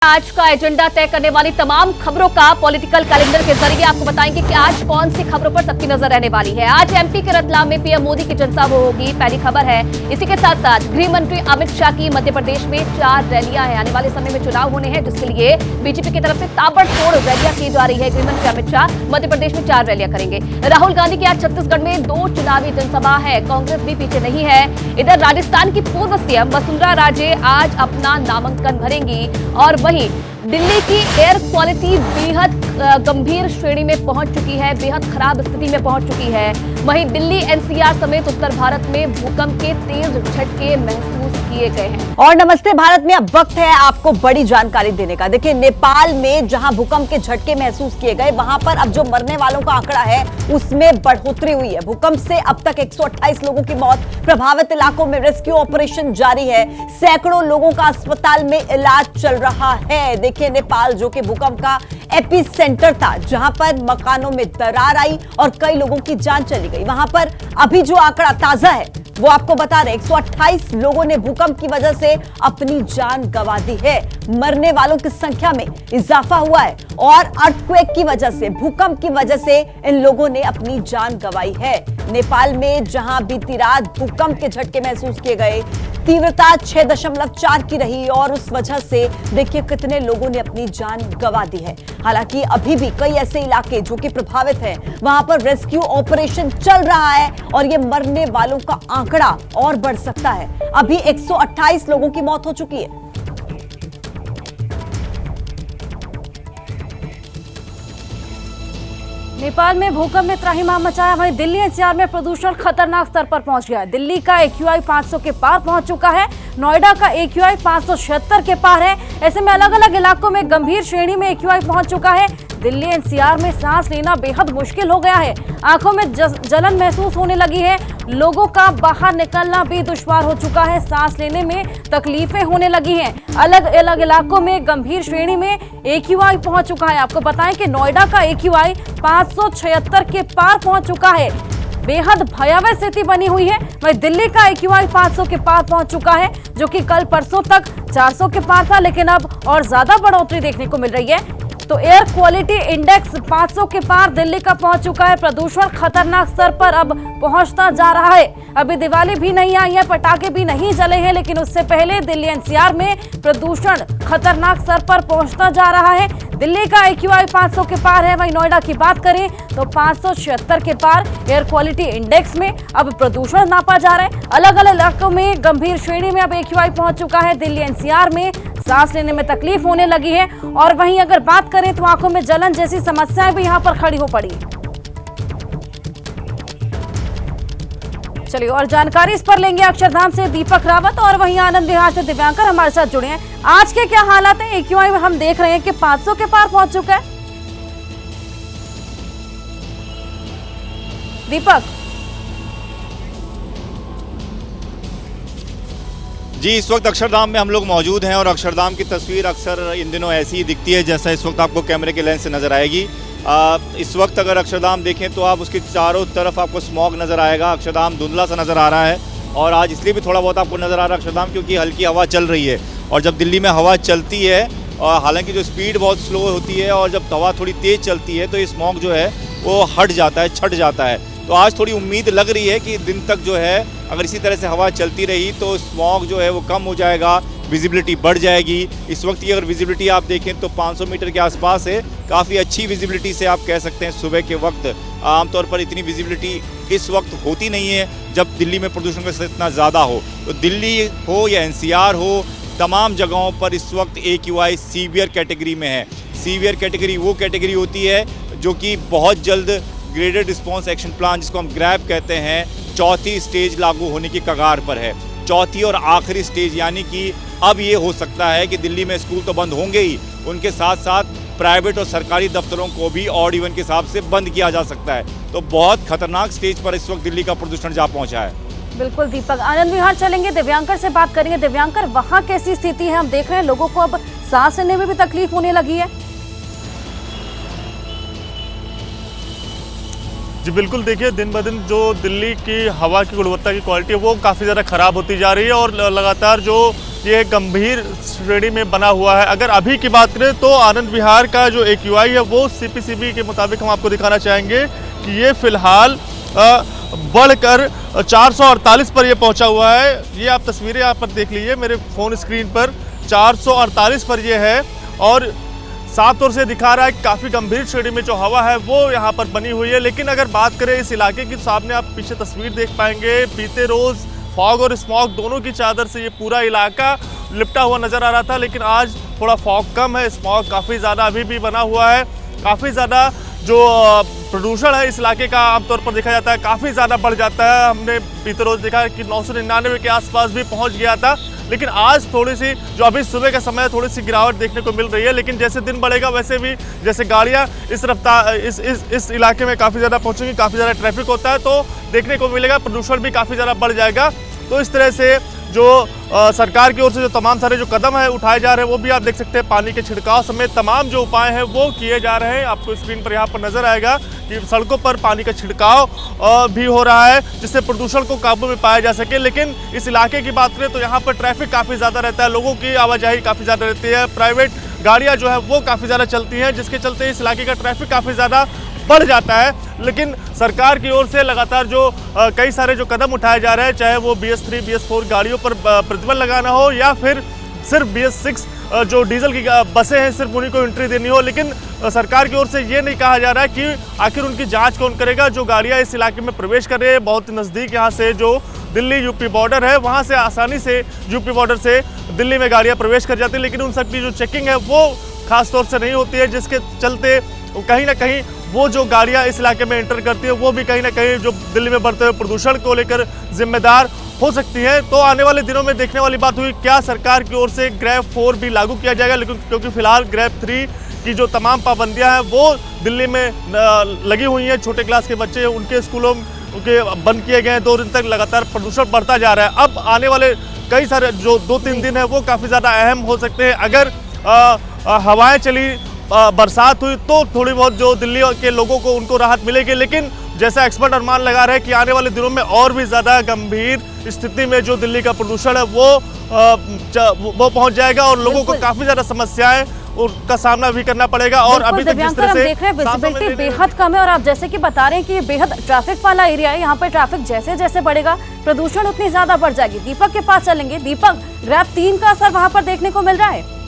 आज का एजेंडा तय करने वाली तमाम खबरों का पॉलिटिकल कैलेंडर के जरिए आपको बताएंगे कि आज कौन सी खबरों पर सबकी नजर रहने वाली है। आज एमपी के रतलाम में पीएम मोदी की जनसभा होगी, पहली खबर है। इसी के साथ साथ गृह मंत्री अमित शाह की मध्य प्रदेश में 4 रैलियां हैं। आने वाले समय में चुनाव होने हैं, जिसके लिए बीजेपी की तरफ से ताबड़तोड़ रैलियां की जा रही है। गृह मंत्री अमित शाह मध्य प्रदेश में 4 रैलियां करेंगे। राहुल गांधी की आज छत्तीसगढ़ में 2 चुनावी जनसभा है। कांग्रेस भी पीछे नहीं है। इधर राजस्थान की पूर्व सीएम वसुंधरा राजे आज अपना नामांकन भरेंगी और वहीं दिल्ली की एयर क्वालिटी बेहद गंभीर श्रेणी में पहुंच चुकी है, बेहद खराब स्थिति में पहुंच चुकी है। वहीं दिल्ली एनसीआर समेत उत्तर भारत में भूकंप के तेज झटके महसूस किए गए हैं। और नमस्ते भारत में अब वक्त है आपको बड़ी जानकारी देने का। देखिए, नेपाल में जहां भूकंप के झटके महसूस किए गए, वहां पर अब जो मरने वालों का आंकड़ा है उसमें बढ़ोतरी हुई है। भूकंप से अब तक 128 लोगों की मौत, प्रभावित इलाकों में रेस्क्यू ऑपरेशन जारी है, सैकड़ों लोगों का अस्पताल में इलाज चल रहा है। देखिए, नेपाल जो कि भूकंप का एपी सेंटर था, जहां पर मकानों में दरार आई और कई लोगों की जान चली गई, वहां पर अभी जो आंकड़ा ताजा है वो आपको बता रहे 128 लोगों ने भूकंप की वजह से अपनी जान गंवा दी है। मरने वालों की संख्या में इजाफा हुआ है और अर्थक्वेक की वजह से, भूकंप की वजह से इन लोगों ने अपनी जान गंवाई है। नेपाल में जहां बीती रात भूकंप के झटके महसूस किए गए, तीव्रता 6.4 की रही और उस वजह से देखिए कितने लोगों ने अपनी जान गंवा दी है। हालांकि अभी भी कई ऐसे इलाके जो कि प्रभावित हैं, वहां पर रेस्क्यू ऑपरेशन चल रहा है और ये मरने वालों का आंकड़ा और बढ़ सकता है। अभी 128 लोगों की मौत हो चुकी है। नेपाल में भूकंप ने त्राहिमाम मचाया। वहीं दिल्ली एनसीआर में प्रदूषण खतरनाक स्तर पर पहुंच गया है। दिल्ली का AQI 500 के पार पहुंच चुका है। नोएडा का AQI 576 के पार है। ऐसे में अलग अलग इलाकों में गंभीर श्रेणी में AQI पहुंच चुका है। दिल्ली एनसीआर में सांस लेना बेहद मुश्किल हो गया है। आंखों में जलन महसूस होने लगी है। लोगों का बाहर निकलना भी दुश्वार हो चुका है। सांस लेने में तकलीफें होने लगी हैं। अलग अलग इलाकों में गंभीर श्रेणी में AQI पहुंच चुका है। आपको बताएं कि नोएडा का AQI 576 के पार पहुंच चुका है। बेहद भयावह स्थिति बनी हुई है। वहीं दिल्ली का AQI 500 के पार पहुंच चुका है, जो कि कल परसों तक 400 के पार था, लेकिन अब और ज्यादा बढ़ोतरी देखने को मिल रही है। तो एयर क्वालिटी इंडेक्स 500 के पार दिल्ली का पहुंच चुका है। प्रदूषण खतरनाक स्तर पर अब पहुंचता जा रहा है। अभी दिवाली भी नहीं आई है, पटाखे भी नहीं जले हैं, लेकिन उससे पहले दिल्ली एनसीआर में प्रदूषण खतरनाक स्तर पर पहुंचता जा रहा है। दिल्ली का AQI 500 के पार है। वहीं नोएडा की बात करें तो 576 के पार एयर क्वालिटी इंडेक्स में अब प्रदूषण नापा जा रहा है। अलग अलग इलाकों में गंभीर श्रेणी में अब AQI पहुंच चुका है। दिल्ली एनसीआर में सांस लेने में तकलीफ होने लगी है और वहीं अगर बात करें तो आंखों में जलन जैसी समस्याएं भी यहां पर खड़ी हो पड़ी। चलिए और जानकारी इस पर लेंगे अक्षरधाम से दीपक रावत और वहीं आनंद विहार से दिव्यांकर हमारे साथ जुड़े हैं। आज के क्या हालात है? AQI में हम देख रहे हैं कि 500 के पार पहुंच चुका है। दीपक जी, इस वक्त अक्षरधाम में हम लोग मौजूद हैं और अक्षरधाम की तस्वीर अक्सर इन दिनों ऐसी ही दिखती है जैसा इस वक्त आपको कैमरे के लेंस से नज़र आएगी। इस वक्त अगर अक्षरधाम देखें तो आप उसके चारों तरफ आपको स्मॉग नज़र आएगा। अक्षरधाम धुंधला सा नज़र आ रहा है और आज इसलिए भी थोड़ा बहुत आपको नज़र आ रहा है अक्षरधाम क्योंकि हल्की हवा चल रही है। और जब दिल्ली में हवा चलती है, और हालांकि जो स्पीड बहुत स्लो होती है, और जब हवा थोड़ी तेज़ चलती है तो ये स्मॉग जो है वो हट जाता है, छट जाता है। तो आज थोड़ी उम्मीद लग रही है कि दिन तक जो है अगर इसी तरह से हवा चलती रही तो स्मॉग जो है वो कम हो जाएगा, विजिबिलिटी बढ़ जाएगी। इस वक्त की अगर विजिबिलिटी आप देखें तो 500 मीटर के आसपास है। काफ़ी अच्छी विजिबिलिटी से आप कह सकते हैं सुबह के वक्त। आमतौर पर इतनी विजिबिलिटी इस वक्त होती नहीं है जब दिल्ली में प्रदूषण का स्तर इतना ज़्यादा हो। तो दिल्ली हो या एनसीआर हो, तमाम जगहों पर इस वक्त AQI सीवियर कैटेगरी में है। सीवियर कैटेगरी वो कैटेगरी होती है जो कि बहुत जल्द ग्रेडेड रिस्पॉन्स एक्शन प्लान, जिसको हम ग्रैब कहते हैं, चौथी स्टेज लागू होने की कगार पर है। चौथी और आखिरी स्टेज, यानी कि अब ये हो सकता है कि दिल्ली में स्कूल तो बंद होंगे ही, उनके साथ साथ प्राइवेट और सरकारी दफ्तरों को भी ऑड इवन के हिसाब से बंद किया जा सकता है। तो बहुत खतरनाक स्टेज पर इस वक्त दिल्ली का प्रदूषण जा पहुंचा है। बिल्कुल दीपक, आनंद विहार चलेंगे, दिव्यांकर से बात करेंगे। दिव्यांकर, वहां कैसी स्थिति है? हम देख रहे हैं लोगों को अब सांस लेने में भी तकलीफ होने लगी है। जी बिल्कुल, देखिए दिन ब दिन जो दिल्ली की हवा की गुणवत्ता की क्वालिटी है वो काफ़ी ज़्यादा ख़राब होती जा रही है और लगातार जो ये गंभीर श्रेणी में बना हुआ है। अगर अभी की बात करें तो आनंद विहार का जो AQI है वो CPCB के मुताबिक हम आपको दिखाना चाहेंगे कि ये फिलहाल बढ़कर 448 पर ये पहुंचा हुआ है। ये आप तस्वीरें यहाँ पर देख लीजिए मेरे फ़ोन स्क्रीन पर, 448 पर ये है और साफ तौर से दिखा रहा है कि काफ़ी गंभीर श्रेणी में जो हवा है वो यहाँ पर बनी हुई है। लेकिन अगर बात करें इस इलाके की, सामने आप पीछे तस्वीर देख पाएंगे, बीते रोज़ फॉग और स्मॉग दोनों की चादर से ये पूरा इलाका लिपटा हुआ नज़र आ रहा था। लेकिन आज थोड़ा फॉग कम है, स्मॉग काफ़ी ज़्यादा अभी भी बना हुआ है। काफ़ी ज़्यादा जो प्रदूषण है इस इलाके का आमतौर पर देखा जाता है काफ़ी ज़्यादा बढ़ जाता है। हमने बीते रोज़ देखा कि 999 के आसपास भी पहुंच गया था। लेकिन आज थोड़ी सी जो अभी सुबह का समय है थोड़ी सी गिरावट देखने को मिल रही है। लेकिन जैसे दिन बढ़ेगा वैसे भी जैसे गाड़ियां इस रफ्तार इस इलाके में काफ़ी ज़्यादा पहुंचेंगी, काफ़ी ज़्यादा ट्रैफिक होता है तो देखने को मिलेगा प्रदूषण भी काफ़ी ज़्यादा बढ़ जाएगा। तो इस तरह से जो सरकार की ओर से जो तमाम सारे जो कदम है उठाए जा रहे हैं वो भी आप देख सकते हैं। पानी के छिड़काव समेत तमाम जो उपाय हैं वो किए जा रहे हैं। आपको स्क्रीन पर यहाँ पर नज़र आएगा कि सड़कों पर पानी का छिड़काव भी हो रहा है जिससे प्रदूषण को काबू में पाया जा सके। लेकिन इस इलाके की बात करें तो यहाँ पर ट्रैफिक काफ़ी ज़्यादा रहता है, लोगों की आवाजाही काफ़ी ज़्यादा रहती है, प्राइवेट गाड़ियाँ जो है वो काफ़ी ज़्यादा चलती हैं जिसके चलते इस इलाके का ट्रैफिक काफ़ी ज़्यादा बढ़ जाता है। लेकिन सरकार की ओर से लगातार जो कई सारे जो कदम उठाए जा रहे हैं, चाहे वो BS3 BS4 गाड़ियों पर प्रतिबंध लगाना हो या फिर सिर्फ BS6 जो डीजल की बसें हैं सिर्फ उन्हीं को एंट्री देनी हो। लेकिन सरकार की ओर से ये नहीं कहा जा रहा है कि आखिर उनकी जांच कौन करेगा। जो गाड़ियां इस इलाके में प्रवेश कर रही है बहुत नज़दीक यहाँ से जो दिल्ली UP बॉर्डर है वहाँ से आसानी से UP बॉर्डर से दिल्ली में गाड़ियाँ प्रवेश कर जाती है। लेकिन उन सब की जो चेकिंग है वो खास तौर से नहीं होती है जिसके चलते कहीं ना कहीं वो जो गाड़ियां इस इलाके में एंटर करती है वो भी कहीं ना कहीं जो दिल्ली में बढ़ते हुए प्रदूषण को लेकर जिम्मेदार हो सकती है। तो आने वाले दिनों में देखने वाली बात हुई क्या सरकार की ओर से ग्रैब 4 भी लागू किया जाएगा। लेकिन क्योंकि फिलहाल ग्रैब 3 की जो तमाम पाबंदियां हैं वो दिल्ली में लगी हुई हैं, छोटे क्लास के बच्चे उनके स्कूलों उनके बंद किए गए हैं, 2 दिन तक लगातार प्रदूषण बढ़ता जा रहा है। अब आने वाले कई सारे जो 2-3 दिन है वो काफ़ी ज़्यादा अहम हो सकते हैं। अगर हवाएं चली, बरसात हुई तो थोड़ी बहुत जो दिल्ली के लोगों को उनको राहत मिलेगी। लेकिन जैसा एक्सपर्ट अनुमान लगा रहे हैं कि आने वाले दिनों में और भी ज़्यादा गंभीर स्थिति में जो दिल्ली का प्रदूषण है वो पहुंच जाएगा और लोगों को काफ़ी ज़्यादा समस्याएं उनका सामना भी करना पड़ेगा। और अभी तक जिस तरह से देख रहे हैं विजिबिलिटी बेहद कम है और आप जैसे कि बता रहे हैं कि ये बेहद ट्रैफिक वाला एरिया है। यहाँ पे ट्रैफिक जैसे जैसे बढ़ेगा प्रदूषण उतनी ज्यादा बढ़ जाएगी। दीपक के पास चलेंगे। दीपक, ग्रैब 3 का असर वहां पर देखने को मिल रहा है?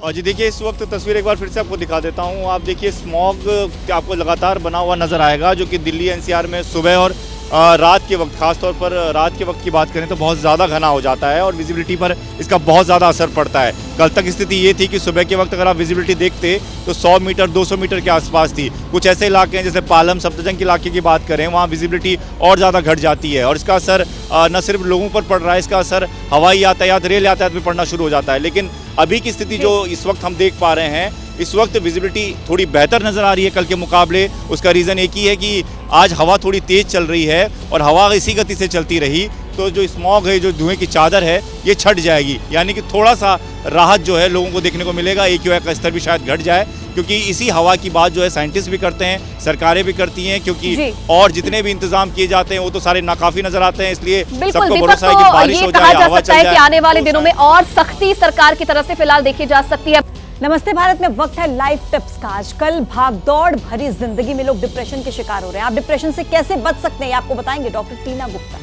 और जी देखिए इस वक्त तस्वीर एक बार फिर से आपको दिखा देता हूँ। आप देखिए स्मॉग आपको लगातार बना हुआ नज़र आएगा जो कि दिल्ली NCR में सुबह और रात के वक्त, खासतौर पर रात के वक्त की बात करें तो बहुत ज़्यादा घना हो जाता है और विजिबिलिटी पर इसका बहुत ज़्यादा असर पड़ता है। कल तक स्थिति ये थी कि सुबह के वक्त अगर आप विजिबिलिटी देखते तो 100 मीटर 200 मीटर के आसपास थी। कुछ ऐसे इलाके हैं जैसे पालम सफदरजंग के इलाके की बात करें वहाँ विजिबिलिटी और ज़्यादा घट जाती है और इसका असर न सिर्फ लोगों पर पड़ रहा है, इसका असर हवाई यातायात, रेल यातायात में पड़ना शुरू हो जाता है। लेकिन अभी की स्थिति जो इस वक्त हम देख पा रहे हैं, इस वक्त विजिबिलिटी थोड़ी बेहतर नज़र आ रही है कल के मुकाबले। उसका रीज़न एक ही है कि आज हवा थोड़ी तेज़ चल रही है और हवा इसी गति से चलती रही तो जो स्मॉग है, जो धुएं की चादर है, ये छट जाएगी। यानी कि थोड़ा सा राहत जो है लोगों को देखने को मिलेगा। AQI का स्तर भी शायद घट जाए क्योंकि इसी हवा की बात जो है साइंटिस्ट भी करते हैं, सरकारें भी करती हैं क्योंकि और जितने भी इंतजाम किए जाते हैं वो तो सारे नाकाफी नजर आते हैं। इसलिए सबको भरोसा है कि बारिश हो जाए, हवा चल जाए। कि आने वाले दिनों में और सख्ती सरकार की तरफ से फिलहाल देखी जा सकती है। नमस्ते भारत में वक्त है लाइव टिप्स का। आजकल भागदौड़ भरी जिंदगी में लोग डिप्रेशन के शिकार हो रहे हैं। आप डिप्रेशन से कैसे बच सकते हैं आपको बताएंगे डॉक्टर टीना गुप्ता।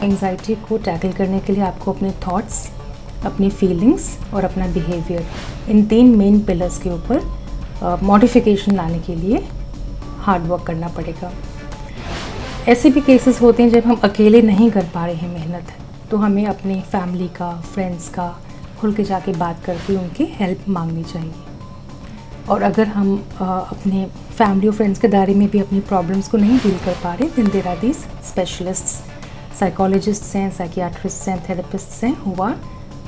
एंजाइटी को टैकल करने के लिए आपको अपने थॉट्स, अपनी फीलिंग्स और अपना बिहेवियर, इन 3 मेन पिलर्स के ऊपर मॉडिफिकेशन लाने के लिए हार्ड वर्क करना पड़ेगा। ऐसे भी केसेस होते हैं जब हम अकेले नहीं कर पा रहे हैं मेहनत, तो हमें अपने फैमिली का, फ्रेंड्स का खुल के जाके बात करके उनकी हेल्प मांगनी चाहिए। और अगर हम अपने फैमिली और फ्रेंड्स के दायरे में भी अपनी प्रॉब्लम्स को नहीं डील कर पा रहे, then there are these specialists, psychologists हैं, साइकियाट्रिस्ट्स हैं, थेरेपिस्ट्स हैं who are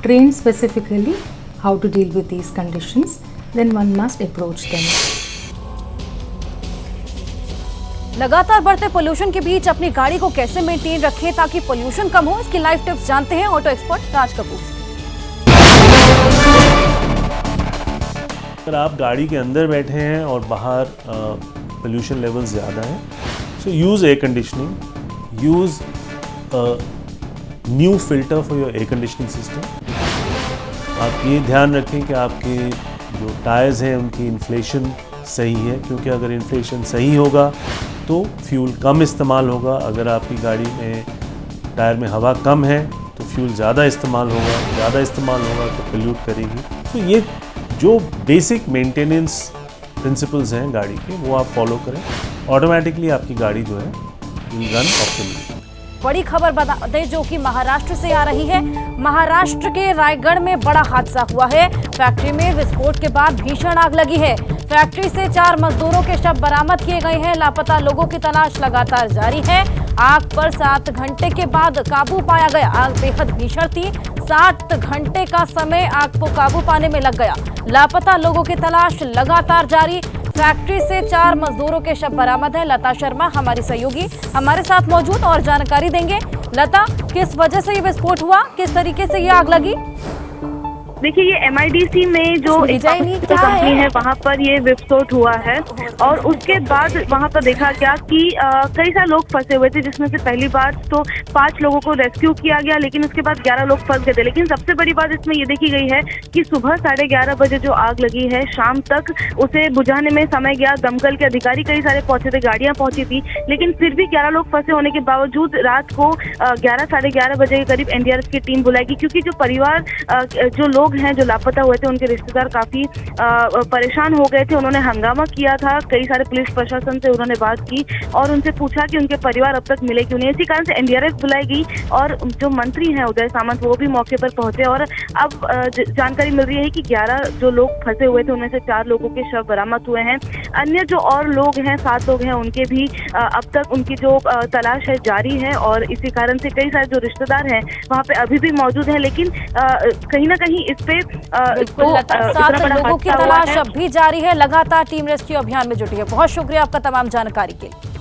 trained specifically how to deal with these conditions, then one must approach them. लगातार बढ़ते पोल्यूशन के बीच अपनी गाड़ी को कैसे मेंटेन रखें ताकि पोल्यूशन कम हो, इसकी लाइव टिप्स जानते हैं ऑटो एक्सपर्ट राज कपूर। अगर आप गाड़ी के अंदर बैठे हैं और बाहर पोल्यूशन लेवल ज़्यादा है So use air conditioning, use a new filter for your air conditioning system. आप ये ध्यान रखें कि आपके जो टायर्स हैं उनकी इन्फ्लेशन सही है, क्योंकि अगर इन्फ्लेशन सही होगा तो फ्यूल कम इस्तेमाल होगा। अगर आपकी गाड़ी में टायर में हवा कम है तो फ्यूल ज़्यादा इस्तेमाल होगा तो पोल्यूट करेगी। तो ये जो बेसिक मेंटेनेंस प्रिंसिपल्स हैं गाड़ी के, वो आप फॉलो करें, ऑटोमेटिकली आपकी गाड़ी जो है विल रन प्रॉपर्ली। बड़ी खबर बता दें जो कि महाराष्ट्र से आ रही है। महाराष्ट्र के रायगढ़ में बड़ा हादसा हुआ है। फैक्ट्री में विस्फोट के बाद भीषण आग लगी है। फैक्ट्री से 4 मजदूरों के शव बरामद किए गए हैं। लापता लोगों की तलाश लगातार जारी है। आग पर 7 घंटे के बाद काबू पाया गया। आग बेहद भीषण थी। 7 घंटे का समय आग को काबू पाने में लग गया। लापता लोगों की तलाश लगातार जारी। फैक्ट्री से 4 मजदूरों के शव बरामद है। लता शर्मा हमारी सहयोगी हमारे साथ मौजूद और जानकारी देंगे। लता, किस वजह से ये विस्फोट हुआ, किस तरीके से ये आग लगी? देखिए, ये MIDC में जो कंपनी है वहाँ पर ये विस्फोट हुआ है और उसके बाद वहाँ पर देखा गया कि कई सारे लोग फंसे हुए थे, जिसमें से पहली बात तो 5 लोगों को रेस्क्यू किया गया, लेकिन उसके बाद 11 लोग फंस गए थे। लेकिन सबसे बड़ी बात इसमें ये देखी गई है कि सुबह 11:30 बजे जो आग लगी है, शाम तक उसे बुझाने में समय गया। दमकल के अधिकारी कई सारे पहुंचे थे, गाड़ियां पहुंची थी, लेकिन फिर भी 11 लोग फंसे होने के बावजूद रात को 11-11:30 बजे के करीब NDRF की टीम बुलाई गई, क्योंकि जो परिवार जो लोग हैं जो लापता हुए थे, उनके रिश्तेदार काफी परेशान हो गए थे। उन्होंने हंगामा किया था, कई सारे पुलिस प्रशासन से उन्होंने बात की और उनसे पूछा कि उनके परिवार अब तक मिले क्यों नहीं। इसी कारण से NDRF बुलाई गई और जो मंत्री हैं उदय सामंत, वो भी मौके पर पहुंचे और अब जानकारी मिल रही है कि 11 जो लोग फंसे हुए थे उनमें से 4 लोगों के शव बरामद हुए हैं। अन्य जो और लोग हैं, 7 लोग हैं, उनके भी अब तक उनकी जो तलाश है जारी है और इसी कारण से कई सारे जो रिश्तेदार हैं वहाँ पे अभी भी मौजूद हैं। लेकिन कहीं ना कहीं इस पे 7 लोगों की तलाश अब भी जारी है। लगातार टीम रेस्क्यू अभियान में जुटी है। बहुत शुक्रिया आपका तमाम जानकारी के लिए।